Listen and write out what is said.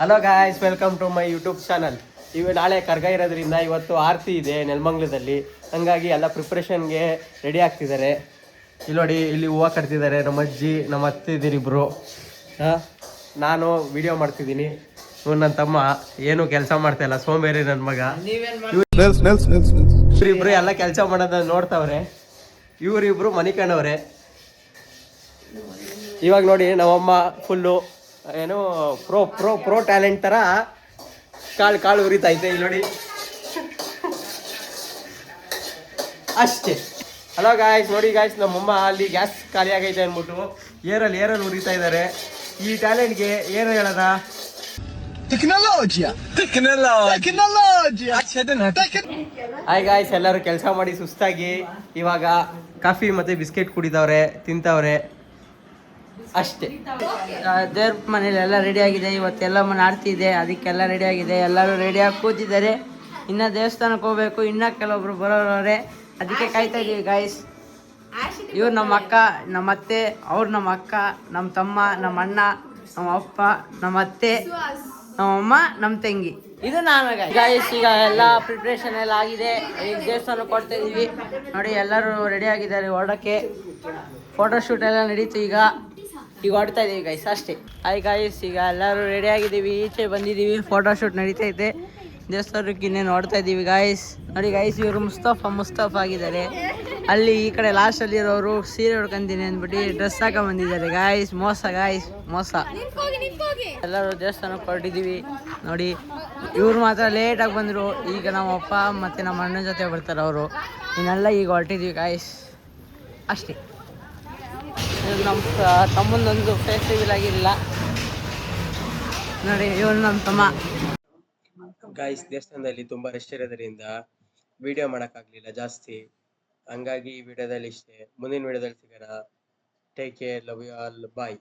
Hello guys, welcome to my YouTube channel. ನಾಳೆ ಕರ್ಗ ಇರೋದ್ರಿಂದ ಇವತ್ತು ಆರತಿ ಇದೆ ನೆಲಮಂಗ್ಲದಲ್ಲಿ. ಹಂಗಾಗಿ ಎಲ್ಲ ಪ್ರಿಪ್ರೇಷನ್ಗೆ ರೆಡಿ ಆಗ್ತಿದ್ದಾರೆ. ಇಲ್ಲಿ ನೋಡಿ, ಇಲ್ಲಿ ಹೂವು ಕಟ್ತಿದ್ದಾರೆ ನಮ್ಮ ಅಜ್ಜಿ, ನಮ್ಮ ಅತ್ತೆ ಇದ್ದೀರಿ ಇಬ್ಬರು. ನಾನು ವಿಡಿಯೋ ಮಾಡ್ತಿದ್ದೀನಿ. ನನ್ನ ತಮ್ಮ ಏನು ಕೆಲಸ ಮಾಡ್ತಾ ಇಲ್ಲ, ಸೋಂಬೇರಿ ನನ್ನ ಮಗ. ಇವ್ರಿಬ್ರು ಎಲ್ಲ ಕೆಲಸ ಮಾಡೋದನ್ನ ನೋಡ್ತಾವ್ರೆ. ಇವರಿಬ್ರು ಮನಿಕಣ್ಣವ್ರೆ. ಇವಾಗ ನೋಡಿ ನಮ್ಮಮ್ಮ ಫುಲ್ಲು ಏನು ಪ್ರೋ ಪ್ರೋ ಪ್ರೋ ಟ್ಯಾಲೆಂಟ್ ಥರ ಕಾಳು ಉರಿತೈತೆ. ಇಲ್ಲಿ ನೋಡಿ ಅಷ್ಟೇ. ಹಲೋ ಗಾಯ್ಸ್, ನೋಡಿ ಗಾಯ್ಸ್, ನಮ್ಮಮ್ಮ ಅಲ್ಲಿ ಗ್ಯಾಸ್ ಖಾಲಿ ಆಗೈತೆ ಅಂದ್ಬಿಟ್ಟು ಏರಲ್ಲಿ ಉರಿತಾ ಇದ್ದಾರೆ. ಈ ಟ್ಯಾಲೆಂಟ್ಗೆ ಏನು ಹೇಳೋಣ? ಹಾಯ್ ಗಾಯ್ಸ್, ಎಲ್ಲರೂ ಕೆಲಸ ಮಾಡಿ ಸುಸ್ತಾಗಿ ಇವಾಗ ಕಾಫಿ ಮತ್ತೆ ಬಿಸ್ಕೆಟ್ ಕುಡಿದವ್ರೆ, ತಿಂತವ್ರೆ ಅಷ್ಟೇ. ದೇವ್ರ ಮನೇಲಿ ಎಲ್ಲ ರೆಡಿ ಆಗಿದೆ. ಇವತ್ತೆಲ್ಲ ಮನೆ ಆರ್ತಿ ಇದೆ, ಅದಕ್ಕೆಲ್ಲ ರೆಡಿ ಆಗಿದೆ. ಎಲ್ಲರೂ ರೆಡಿಯಾಗಿ ಕೂತಿದ್ದಾರೆ. ಇನ್ನು ದೇವಸ್ಥಾನಕ್ಕೆ ಹೋಗ್ಬೇಕು. ಇನ್ನು ಕೆಲವೊಬ್ರು ಬರೋರವ್ರೆ, ಅದಕ್ಕೆ ಕಾಯ್ತಾ ಇದೀವಿ ಗಾಯ್ಸ್. ಇವ್ರು ನಮ್ಮ ಅಕ್ಕ, ನಮ್ಮ ಅತ್ತೆ, ಅವ್ರು ನಮ್ಮ ಅಕ್ಕ, ನಮ್ಮ ತಮ್ಮ, ನಮ್ಮ ಅಣ್ಣ, ನಮ್ಮ ಅಪ್ಪ, ನಮ್ಮ ಅತ್ತೆ, ನಮ್ಮಮ್ಮ, ನಮ್ಮ ತಂಗಿ, ಇದು ನಾನು ಗಾಯ್ಸ್. ಈಗ ಎಲ್ಲ ಪ್ರಿಪ್ರೇಷನ್ ಎಲ್ಲ ಆಗಿದೆ. ಈಗ ದೇವಸ್ಥಾನಕ್ಕೆ ಕೊಡ್ತಾ ಇದೀವಿ. ನೋಡಿ ಎಲ್ಲರೂ ರೆಡಿ ಆಗಿದ್ದಾರೆ ಹೊರಡಕ್ಕೆ. ಫೋಟೋಶೂಟ್ ಎಲ್ಲ ನಡೀತು. ಈಗ ಹೊಡ್ತಾ ಇದೀವಿ ಗೈಸ್ ಅಷ್ಟೇ. ಹಾಯ್ ಗಾಯ್ಸ್, ಈಗ ಎಲ್ಲರೂ ರೆಡಿ ಆಗಿದ್ದೀವಿ, ಈಚೆ ಬಂದಿದ್ದೀವಿ. ಫೋಟೋಶೂಟ್ ನಡೀತೈತೆ. ದೇವಸ್ಥಾನಕ್ಕೆ ಇನ್ನೇನು ನೋಡ್ತಾ ಇದ್ದೀವಿ ಗಾಯ್ಸ್. ನೋಡಿ ಗಾಯ್ಸ್, ಇವರು ಮುಸ್ತಫ ಆಗಿದ್ದಾರೆ. ಅಲ್ಲಿ ಈ ಕಡೆ ಲಾಸ್ಟಲ್ಲಿರೋರು ಸೀರೆ ಹೊಡ್ಕೊಂತೀನಿ ಅಂದ್ಬಿಟ್ಟು ಡ್ರೆಸ್ ಹಾಕೊಂಡ್ಬಂದಿದ್ದಾರೆ ಗಾಯ್ಸ್. ಮೋಸ. ಎಲ್ಲರೂ ದೇವಸ್ಥಾನಕ್ಕೆ ಹೊರಟಿದ್ದೀವಿ. ನೋಡಿ, ಇವ್ರು ಮಾತ್ರ ಲೇಟಾಗಿ ಬಂದರು. ಈಗ ನಮ್ಮ ಅಪ್ಪ ಮತ್ತು ನಮ್ಮ ಅಣ್ಣನ ಜೊತೆ ಬರ್ತಾರೆ ಅವರು. ಇನ್ನೆಲ್ಲ ಈಗ ಹೊರಟಿದ್ದೀವಿ ಗಾಯ್ಸ್ ಅಷ್ಟೇ. ನಮ್ಮ ತಮ್ಮಂದೊಂದು ಫೇಸ್ ರಿವೀಲ್ ಆಗಿರಲಿಲ್ಲ ನೋಡಿ, ಇವನು ನಮ್ಮ ತಮ್ಮ. ಗಾಯ್ಸ್, ದೇವಸ್ಥಾನದಲ್ಲಿ ತುಂಬಾ ರಶ್ ಇರೋದ್ರಿಂದ ವಿಡಿಯೋ ಮಾಡೋಕ್ಕಾಗಲಿಲ್ಲ ಜಾಸ್ತಿ. ಹಂಗಾಗಿ ಈ ವಿಡಿಯೋದಲ್ಲಿ ಇಷ್ಟೇ. ಮುಂದಿನ ವಿಡಿಯೋದಲ್ಲಿ ಸಿಗೋಣ. Take care, love you all, bye.